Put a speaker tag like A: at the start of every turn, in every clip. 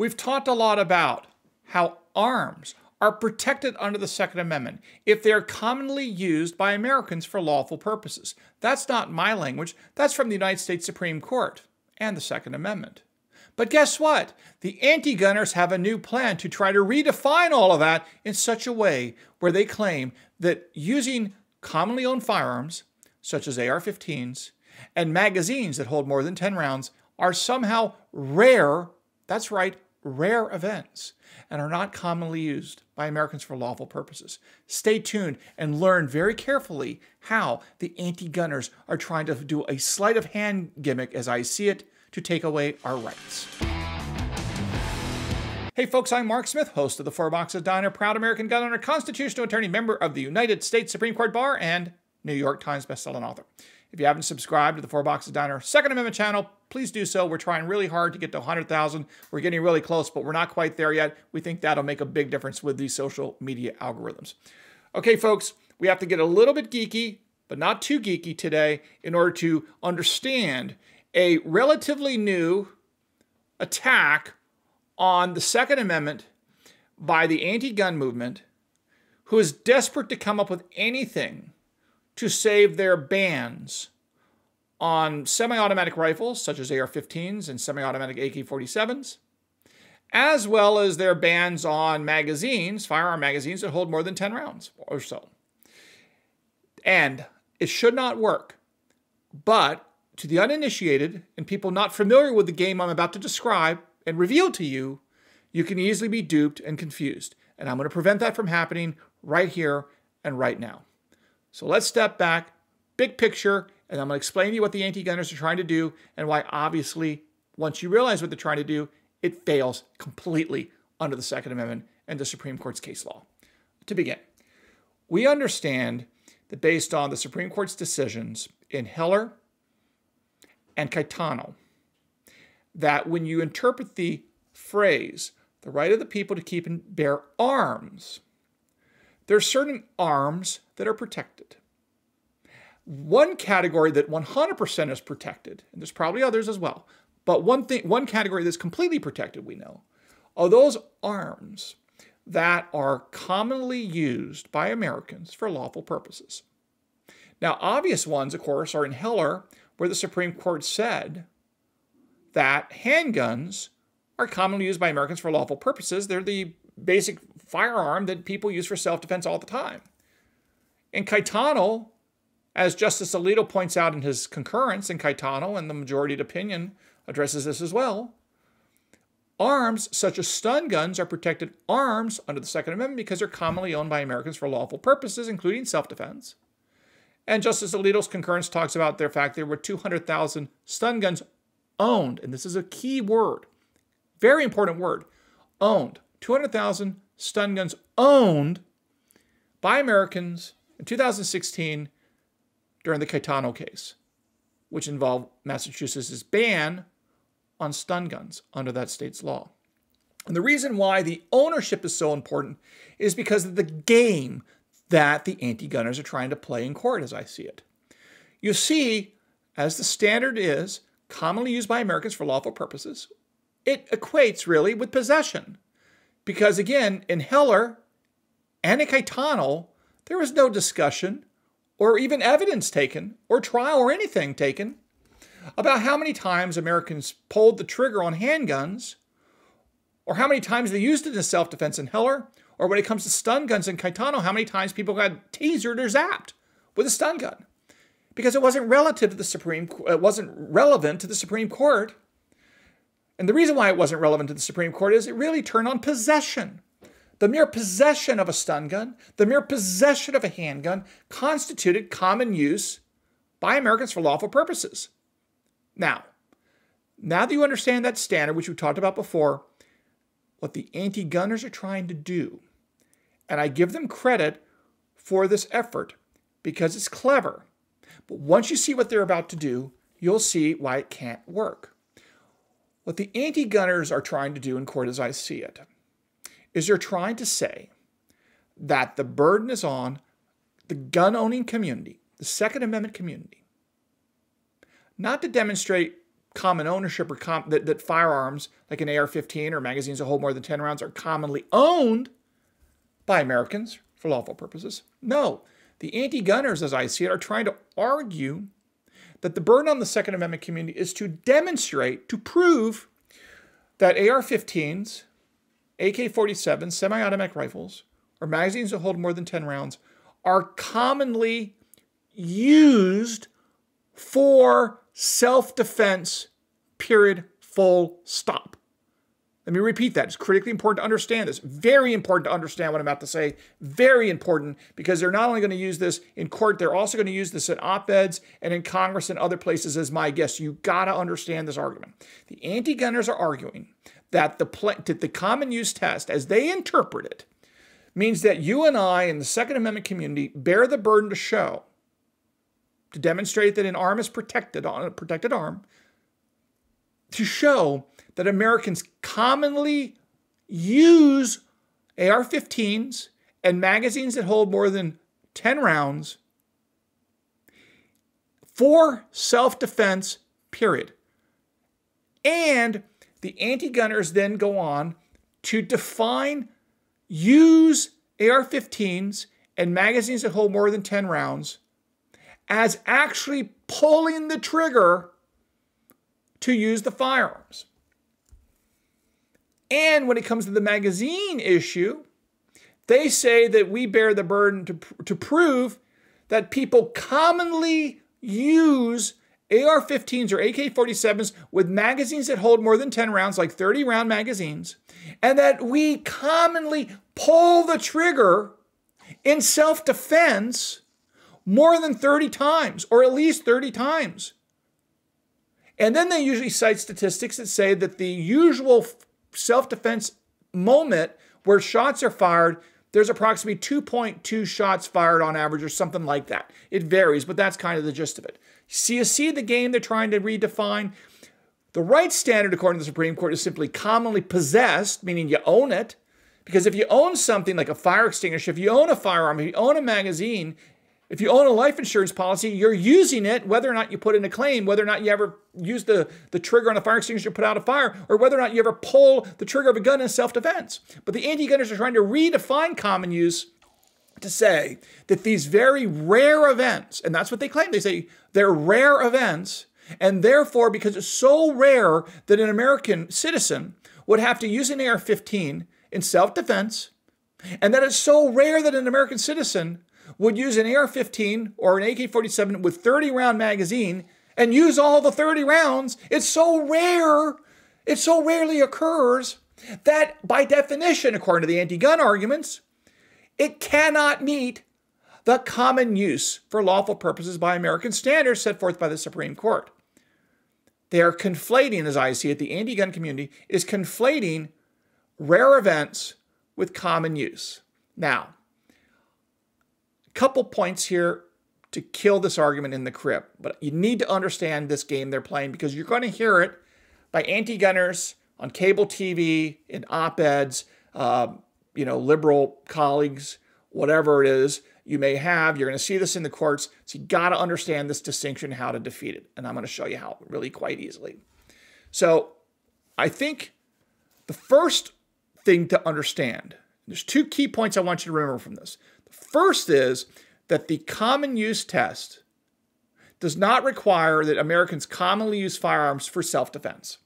A: We've talked a lot about how arms are protected under the Second Amendment if they are commonly used by Americans for lawful purposes. That's not my language. That's from the United States Supreme Court and the Second Amendment. But guess what? The anti-gunners have a new plan to try to redefine all of that in such a way where they claim that using commonly owned firearms, such as AR-15s, and magazines that hold more than 10 rounds are somehow rare, that's right, rare events, and are not commonly used by Americans for lawful purposes. Stay tuned and learn very carefully how the anti-gunners are trying to do a sleight of hand gimmick, as I see it, to take away our rights. Hey folks, I'm Mark Smith, host of the Four Boxes Diner, proud American gun owner, constitutional attorney, member of the United States Supreme Court Bar, and New York Times bestselling author. If you haven't subscribed to the Four Boxes Diner Second Amendment channel, please do so. We're trying really hard to get to 100,000. We're getting really close, but we're not quite there yet. We think that'll make a big difference with these social media algorithms. Okay, folks, we have to get a little bit geeky, but not too geeky today in order to understand a relatively new attack on the Second Amendment by the anti-gun movement, who is desperate to come up with anything to save their bans on semi-automatic rifles, such as AR-15s and semi-automatic AK-47s, as well as their bans on magazines, firearm magazines that hold more than 10 rounds or so. And it should not work. But to the uninitiated and people not familiar with the game I'm about to describe and reveal to you, you can easily be duped and confused. And I'm going to prevent that from happening right here and right now. So let's step back, big picture, and I'm going to explain to you what the anti-gunners are trying to do and why, obviously, once you realize what they're trying to do, it fails completely under the Second Amendment and the Supreme Court's case law. To begin, we understand that based on the Supreme Court's decisions in Heller and Caetano, that when you interpret the phrase, the right of the people to keep and bear arms, there are certain arms that are protected. One category that 100% is protected, and there's probably others as well, but one category that's completely protected, we know, are those arms that are commonly used by Americans for lawful purposes. Now, obvious ones, of course, are in Heller, where the Supreme Court said that handguns are commonly used by Americans for lawful purposes. They're the basic firearm that people use for self-defense all the time. In Caetano, as Justice Alito points out in his concurrence in Caetano, and the majority opinion addresses this as well, arms such as stun guns are protected arms under the Second Amendment because they're commonly owned by Americans for lawful purposes, including self-defense. And Justice Alito's concurrence talks about the fact there were 200,000 stun guns owned, and this is a key word, very important word, owned. 200,000 stun guns owned by Americans in 2016 during the Caetano case, which involved Massachusetts' ban on stun guns under that state's law. And the reason why the ownership is so important is because of the game that the anti-gunners are trying to play in court, as I see it. You see, as the standard is commonly used by Americans for lawful purposes, it equates really with possession. Because again, in Heller and in Caetano, there was no discussion or even evidence taken or trial or anything taken about how many times Americans pulled the trigger on handguns or how many times they used it in self-defense in Heller, or when it comes to stun guns in Caetano, how many times people got tasered or zapped with a stun gun. Because it wasn't relevant to the Supreme Court. And the reason why it wasn't relevant to the Supreme Court is it really turned on possession. The mere possession of a stun gun, the mere possession of a handgun constituted common use by Americans for lawful purposes. Now that you understand that standard, which we talked about before, what the anti-gunners are trying to do, and I give them credit for this effort because it's clever, but once you see what they're about to do, you'll see why it can't work. What the anti-gunners are trying to do in court, as I see it, is they're trying to say that the burden is on the gun-owning community, the Second Amendment community, not to demonstrate common ownership or that firearms like an AR-15 or magazines that hold more than 10 rounds are commonly owned by Americans for lawful purposes. No, the anti-gunners, as I see it, are trying to argue that the burden on the Second Amendment community is to demonstrate, to prove that AR-15s, AK-47s, semi-automatic rifles, or magazines that hold more than 10 rounds are commonly used for self-defense, period, full stop. Let me repeat that. It's critically important to understand this. Very important to understand what I'm about to say. Very important, because they're not only going to use this in court, they're also going to use this in op-eds and in Congress and other places as my guess. You got to understand this argument. The anti-gunners are arguing that the common use test, as they interpret it, means that you and I in the Second Amendment community bear the burden to show, to demonstrate that an arm is protected, on a protected arm, to show that Americans commonly use AR-15s and magazines that hold more than 10 rounds for self-defense, period. And the anti-gunners then go on to define use AR-15s and magazines that hold more than 10 rounds as actually pulling the trigger to use the firearms. And when it comes to the magazine issue, they say that we bear the burden to prove that people commonly use AR-15s or AK-47s with magazines that hold more than 10 rounds, like 30-round magazines, and that we commonly pull the trigger in self-defense more than 30 times, or at least 30 times. And then they usually cite statistics that say that the usual self-defense moment where shots are fired, there's approximately 2.2 shots fired on average or something like that. It varies, but that's kind of the gist of it. You see the game they're trying to redefine? The right standard, according to the Supreme Court, is simply commonly possessed, meaning you own it. Because if you own something like a fire extinguisher, if you own a firearm, if you own a magazine, if you own a life insurance policy, you're using it, whether or not you put in a claim, whether or not you ever use the trigger on a fire extinguisher to put out a fire, or whether or not you ever pull the trigger of a gun in self-defense. But the anti-gunners are trying to redefine common use to say that these very rare events, and that's what they claim, they say they're rare events, and therefore, because it's so rare that an American citizen would have to use an AR-15 in self-defense, and that it's so rare that an American citizen would use an AR-15 or an AK-47 with 30-round magazine and use all the 30 rounds. It's so rare, it so rarely occurs that by definition, according to the anti-gun arguments, it cannot meet the common use for lawful purposes by American standards set forth by the Supreme Court. They are conflating, as I see it, the anti-gun community is conflating rare events with common use. Now, a couple points here to kill this argument in the crib, but you need to understand this game they're playing because you're going to hear it by anti-gunners on cable TV, in op-eds, liberal colleagues, whatever it is you may have. You're going to see this in the courts, so you got to understand this distinction, how to defeat it, and I'm going to show you how really quite easily. So I think the first thing to understand, there's two key points I want you to remember from this. The first is that the common use test does not require that Americans commonly use firearms for self-defense.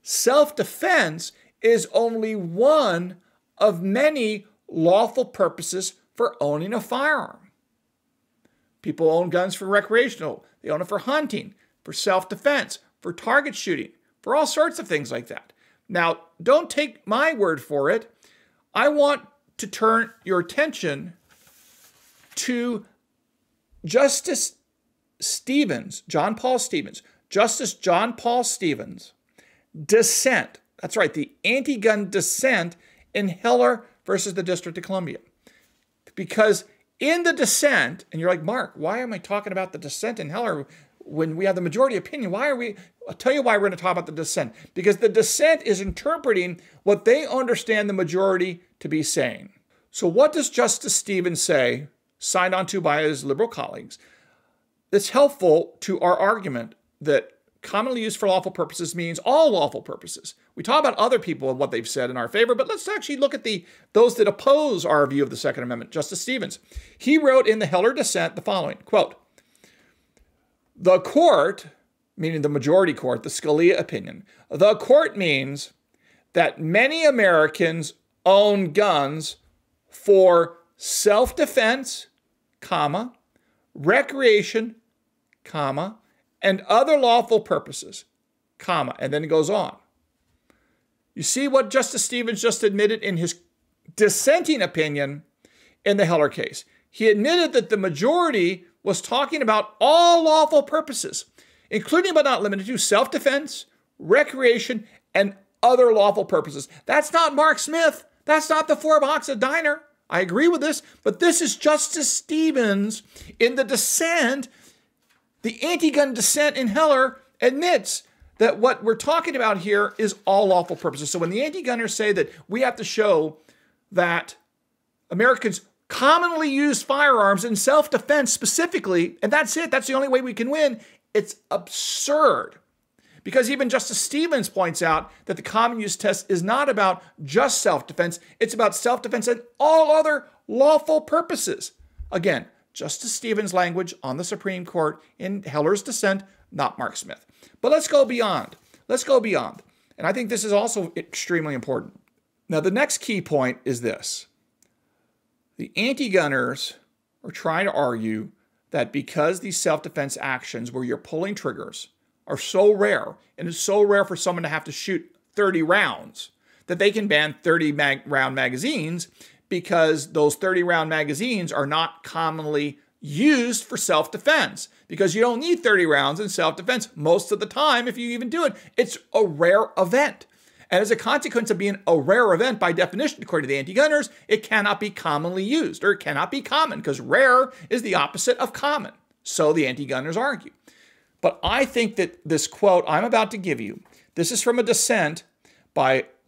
A: Self-defense is only one of many lawful purposes for owning a firearm. People own guns for recreational. They own it for hunting, for self-defense, for target shooting, for all sorts of things like that. Now, don't take my word for it. I want to turn your attention to Justice Stevens, Justice John Paul Stevens' dissent. That's right, the anti-gun dissent in Heller versus the District of Columbia. Because in the dissent, and you're like, Mark, why am I talking about the dissent in Heller when we have the majority opinion? I'll tell you why we're going to talk about the dissent. Because the dissent is interpreting what they understand the majority to be saying. So what does Justice Stevens say, signed onto by his liberal colleagues, that's helpful to our argument that commonly used for lawful purposes means all lawful purposes. We talk about other people and what they've said in our favor, but let's actually look at those that oppose our view of the Second Amendment. Justice Stevens, he wrote in the Heller dissent the following, quote, "The court," meaning the majority court, the Scalia opinion, "the court means that many Americans own guns for self-defense, comma, recreation, comma, and other lawful purposes, comma," and then it goes on. You see what Justice Stevens just admitted in his dissenting opinion in the Heller case. He admitted that the majority was talking about all lawful purposes, including but not limited to self-defense, recreation, and other lawful purposes. That's not Mark Smith. That's not the Four Boxes Diner. I agree with this, but this is Justice Stevens in the dissent. The anti-gun dissent in Heller admits that what we're talking about here is all lawful purposes. So when the anti-gunners say that we have to show that Americans commonly use firearms in self-defense specifically, and that's it, that's the only way we can win, it's absurd. Because even Justice Stevens points out that the common use test is not about just self-defense, it's about self-defense and all other lawful purposes. Again, Justice Stevens' language on the Supreme Court in Heller's dissent, not Mark Smith. But let's go beyond. Let's go beyond. And I think this is also extremely important. Now, the next key point is this. The anti-gunners are trying to argue that because these self-defense actions where you're pulling triggers are so rare, and it's so rare for someone to have to shoot 30 rounds, that they can ban 30-round magazines because those 30-round magazines are not commonly used for self-defense, because you don't need 30 rounds in self-defense most of the time if you even do it. It's a rare event. And as a consequence of being a rare event, by definition, according to the anti-gunners, it cannot be commonly used, or it cannot be common, because rare is the opposite of common. So the anti-gunners argue. But I think that this quote I'm about to give you, this is from a dissent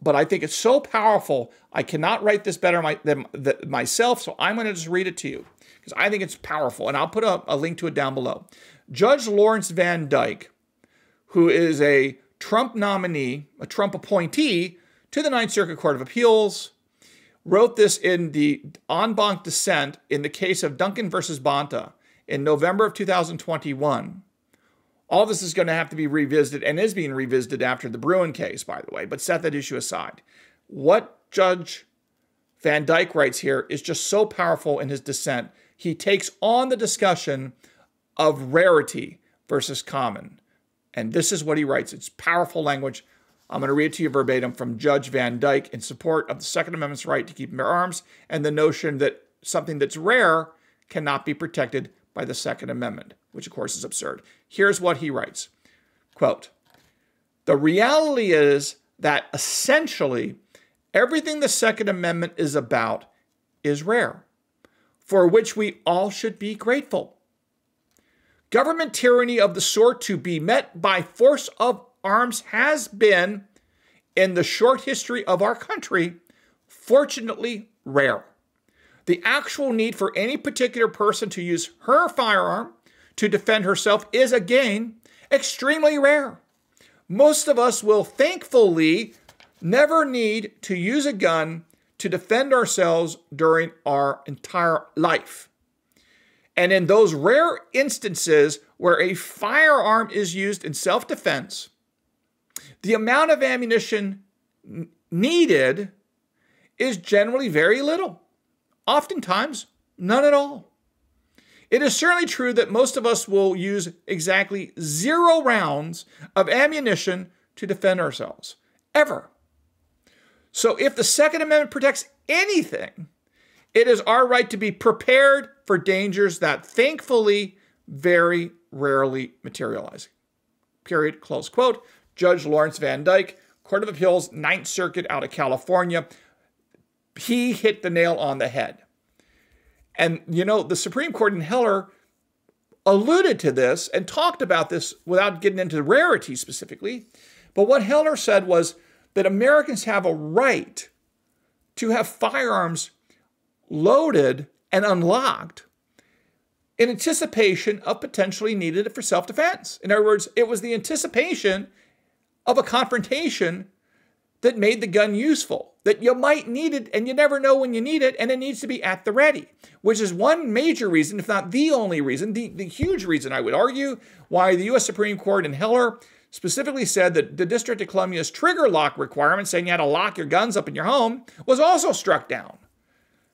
A: but I think it's so powerful, I cannot write this better than myself, so I'm going to just read it to you, because I think it's powerful, and I'll put a link to it down below. Judge Lawrence Vandyke, who is a Trump nominee, a Trump appointee to the Ninth Circuit Court of Appeals, wrote this in the en banc dissent in the case of Duncan versus Bonta in November of 2021. All this is going to have to be revisited, and is being revisited after the Bruin case, by the way, but set that issue aside. What Judge Vandyke writes here is just so powerful in his dissent. He takes on the discussion of rarity versus common. And this is what he writes. It's powerful language. I'm going to read it to you verbatim from Judge Vandyke in support of the Second Amendment's right to keep and bear arms and the notion that something that's rare cannot be protected by the Second Amendment, which of course is absurd. Here's what he writes, quote, "The reality is that essentially everything the Second Amendment is about is rare, for which we all should be grateful. Government tyranny of the sort to be met by force of arms has been, in the short history of our country, fortunately rare. The actual need for any particular person to use her firearm to defend herself is, again, extremely rare. Most of us will thankfully never need to use a gun to defend ourselves during our entire life. And in those rare instances where a firearm is used in self-defense, the amount of ammunition needed is generally very little. Oftentimes, none at all. It is certainly true that most of us will use exactly 0 rounds of ammunition to defend ourselves, ever. So if the Second Amendment protects anything, it is our right to be prepared for dangers that thankfully very rarely materialize. Period, close quote. Judge Lawrence Vandyke, Court of Appeals, Ninth Circuit out of California. He hit the nail on the head. And, you know, the Supreme Court in Heller alluded to this and talked about this without getting into rarity specifically. But what Heller said was that Americans have a right to have firearms loaded and unlocked in anticipation of potentially needing it for self-defense. In other words, it was the anticipation of a confrontation that made the gun useful, that you might need it and you never know when you need it, and it needs to be at the ready, which is one major reason, if not the only reason, the huge reason I would argue, why the U.S. Supreme Court in Heller specifically said that the District of Columbia's trigger lock requirement, saying you had to lock your guns up in your home, was also struck down.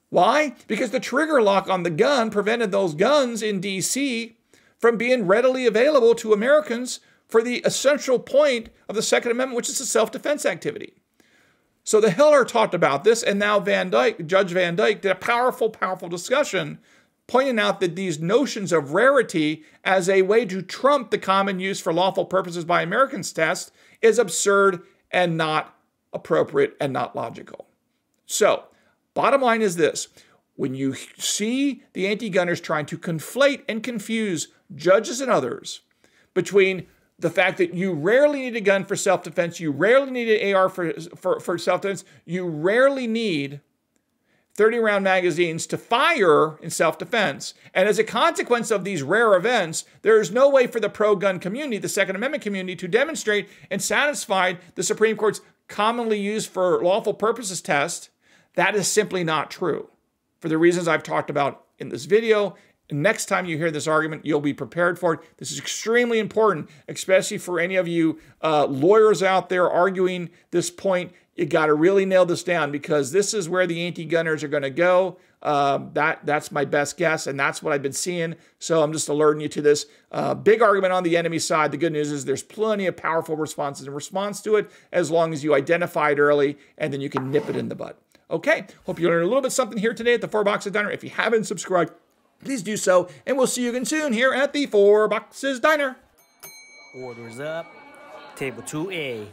A: Why? Because the trigger lock on the gun prevented those guns in D.C. from being readily available to Americans for the essential point of the Second Amendment, which is a self-defense activity. So the Heller talked about this, and now Vandyke, Judge Vandyke, did a powerful, powerful discussion pointing out that these notions of rarity as a way to trump the common use for lawful purposes by Americans test is absurd and not appropriate and not logical. So, bottom line is this. When you see the anti-gunners trying to conflate and confuse judges and others between the fact that you rarely need a gun for self-defense, you rarely need an AR for self-defense, you rarely need 30-round magazines to fire in self-defense, and as a consequence of these rare events, there is no way for the pro-gun community, the Second Amendment community, to demonstrate and satisfy the Supreme Court's commonly used for lawful purposes test. That is simply not true, for the reasons I've talked about in this video. Next time you hear this argument, you'll be prepared for it. This is extremely important, especially for any of you lawyers out there arguing this point. You got to really nail this down, because this is where the anti-gunners are going to go. That's my best guess, and that's what I've been seeing. So I'm just alerting you to this big argument on the enemy side. The good news is there's plenty of powerful responses in response to it, as long as you identify it early, and then you can nip it in the bud. Okay, hope you learned a little bit something here today at the 4 Boxes Diner. If you haven't subscribed, please do so, and we'll see you again soon here at the 4 Boxes Diner.
B: Orders up. Table 2A.